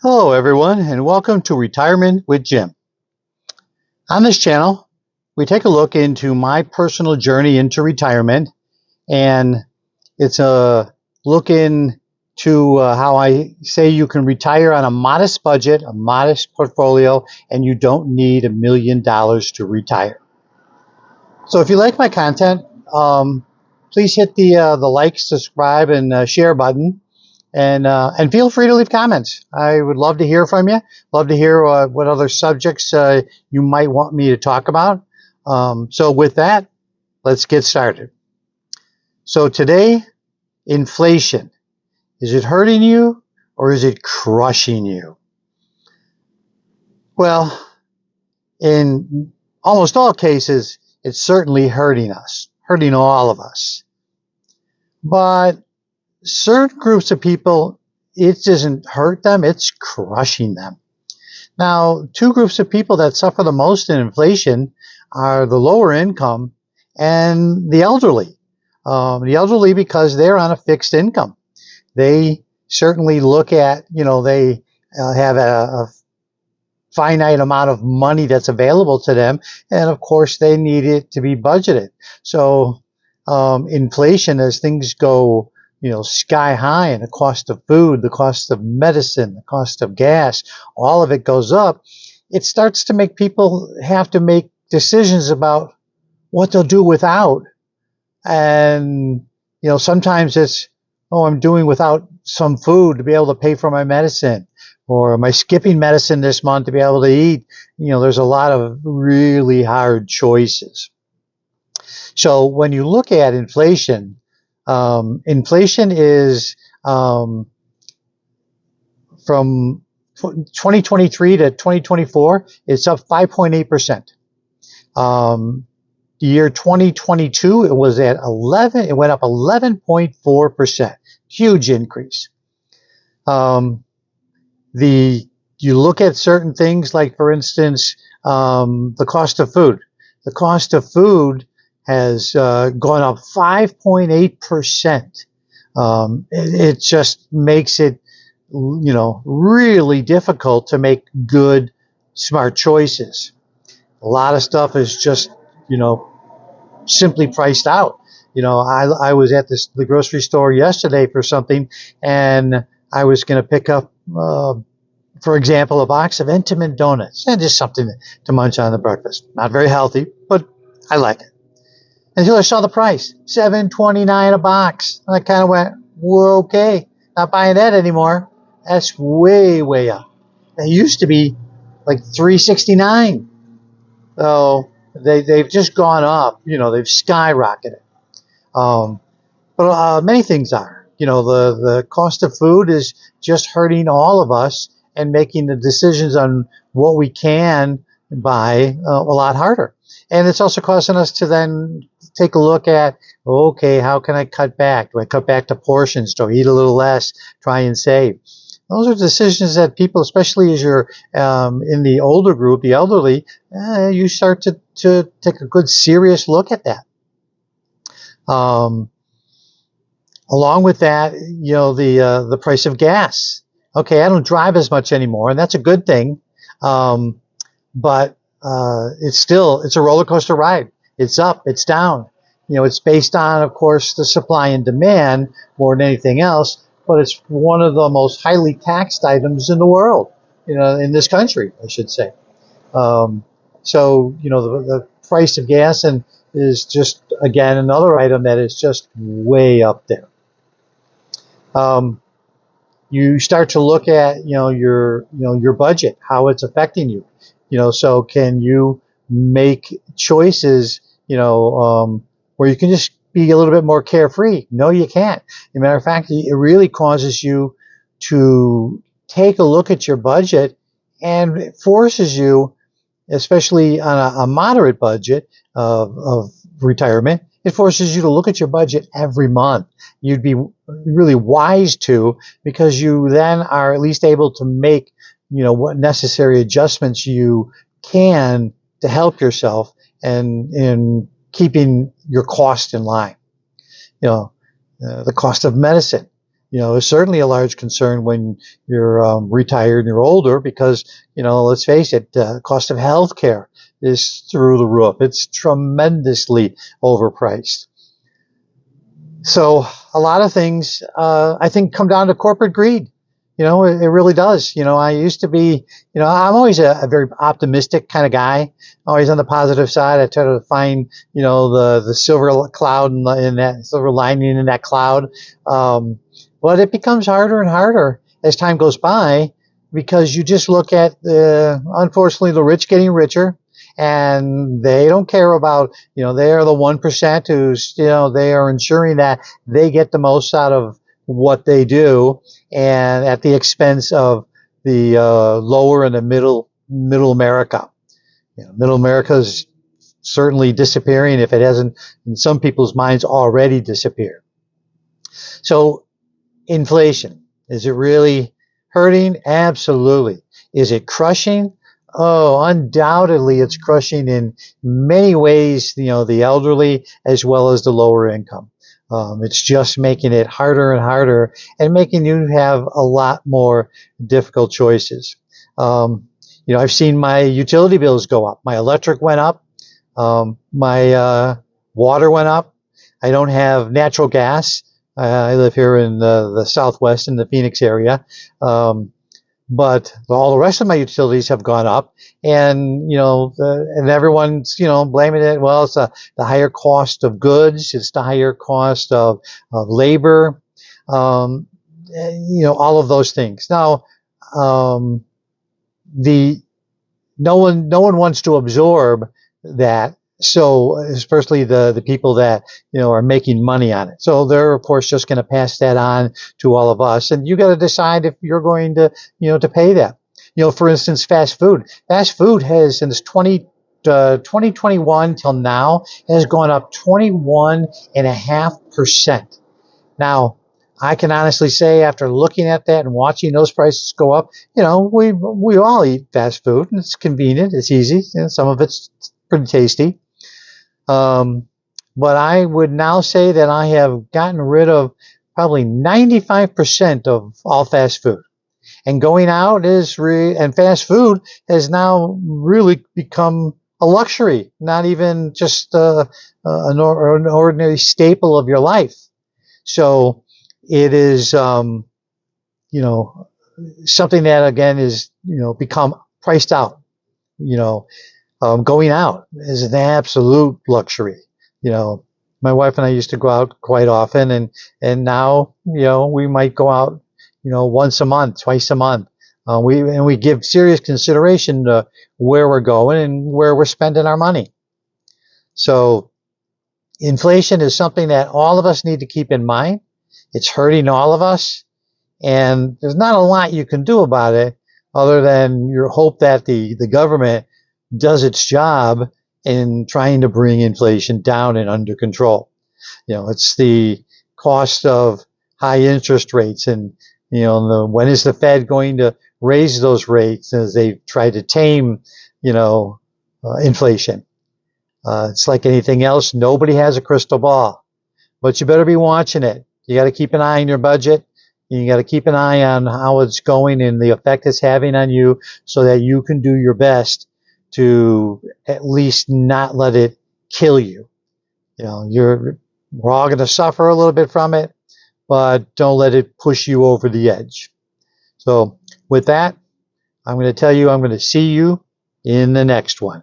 Hello, everyone, and welcome to Retirement with Jim. On this channel, we take a look into my personal journey into retirement, and it's a look into how I say you can retire on a modest budget, a modest portfolio, and you don't need $1 million to retire. So, if you like my content, please hit the like, subscribe, and share button. And feel free to leave comments. I would love to hear from you. Love to hear what other subjects you might want me to talk about. So with that, let's get started. So today, inflation. Is it hurting you or is it crushing you? Well, in almost all cases, it's certainly hurting us, hurting all of us. But certain groups of people, it doesn't hurt them, it's crushing them. Now, two groups of people that suffer the most in inflation are the lower income and the elderly. The elderly, because they're on a fixed income. They certainly look at, they have a finite amount of money that's available to them. And of course, they need it to be budgeted. So inflation, as things go sky high, and the cost of food, the cost of medicine, the cost of gas, all of it goes up. It starts to make people have to make decisions about what they'll do without. And, sometimes it's, I'm doing without some food to be able to pay for my medicine, or am I skipping medicine this month to be able to eat? There's a lot of really hard choices. So when you look at inflation, inflation is from 2023 to 2024, it's up 5.8%. The year 2022, it was at 11. It went up 11.4%. Huge increase. You look at certain things like, for instance, the cost of food. The cost of food has gone up 5.8%. It just makes it, really difficult to make good, smart choices. A lot of stuff is just, simply priced out. I was at the grocery store yesterday for something, and I was going to pick up, for example, a box of Intamin donuts, and just something to munch on the breakfast. Not very healthy, but I like it. Until I saw the price, $7.29 a box. And I kind of went, well, okay, not buying that anymore. That's way, way up. It used to be like $3.69. So they've just gone up. They've skyrocketed. But many things are. The cost of food is just hurting all of us and making the decisions on what we can buy a lot harder. And it's also causing us to then take a look at, okay, how can I cut back? Do I cut back to portions? Do I eat a little less? Try and save. Those are decisions that people, especially as you're in the older group, the elderly, you start to take a good serious look at that. Along with that, the price of gas. Okay, I don't drive as much anymore, and that's a good thing. But it's a roller coaster ride. It's up, it's down. It's based on, of course, the supply and demand more than anything else, but it's one of the most highly taxed items in the world, in this country, I should say. The price of gas is just, again, another item that is just way up there. You start to look at, your budget, how it's affecting you. So can you make choices, where you can just be a little bit more carefree? No, you can't. As a matter of fact, it really causes you to take a look at your budget, and it forces you, especially on a moderate budget of retirement, it forces you to look at your budget every month. You'd be really wise to, because you then are at least able to make, what necessary adjustments you can to help yourself and in keeping your cost in line. The cost of medicine. is certainly a large concern when you're retired and you're older because, let's face it, cost of health care is through the roof. It's tremendously overpriced. So a lot of things, I think, come down to corporate greed. It really does. I used to be, I'm always a very optimistic kind of guy, always on the positive side. I try to find, the silver cloud in that silver lining in that cloud. But it becomes harder and harder as time goes by because you just look at, unfortunately, the rich getting richer. And they don't care about, they are the 1% who's, they are ensuring that they get the most out of what they do and at the expense of the lower and the middle America. Middle America is certainly disappearing if it hasn't, in some people's minds, already disappeared. So inflation, is it really hurting? Absolutely. Is it crushing? Oh, undoubtedly it's crushing in many ways, the elderly as well as the lower income. It's just making it harder and harder and making you have a lot more difficult choices. I've seen my utility bills go up. My electric went up. My water went up. I don't have natural gas. I live here in the Southwest in the Phoenix area. But all the rest of my utilities have gone up, and and everyone's blaming it. Well, it's the higher cost of goods, it's the higher cost of labor, all of those things. Now, no one wants to absorb that. So, especially the people that are making money on it. So they're of course just going to pass that on to all of us, and you got to decide if you're going to to pay that. For instance, fast food. Fast food has since 2021 till now has gone up 21.5%. Now, I can honestly say, after looking at that and watching those prices go up, we all eat fast food, and it's convenient, it's easy, some of it's pretty tasty. But I would now say that I have gotten rid of probably 95% of all fast food. And going out and fast food has now really become a luxury, not even just an ordinary staple of your life. So it is, something that again is, become priced out. Going out is an absolute luxury. My wife and I used to go out quite often, and now, we might go out, once a month, twice a month. We give serious consideration to where we're going and where we're spending our money. So inflation is something that all of us need to keep in mind. It's hurting all of us, and there's not a lot you can do about it other than your hope that the government does its job in trying to bring inflation down and under control. It's the cost of high interest rates, and when is the Fed going to raise those rates as they try to tame inflation. It's like anything else, nobody has a crystal ball, but you better be watching it. You got to keep an eye on your budget. You got to keep an eye on how it's going and the effect it's having on you, so that you can do your best to at least not let it kill you. We're all going to suffer a little bit from it, but don't let it push you over the edge. So with that, I'm going to tell you, I'm going to see you in the next one.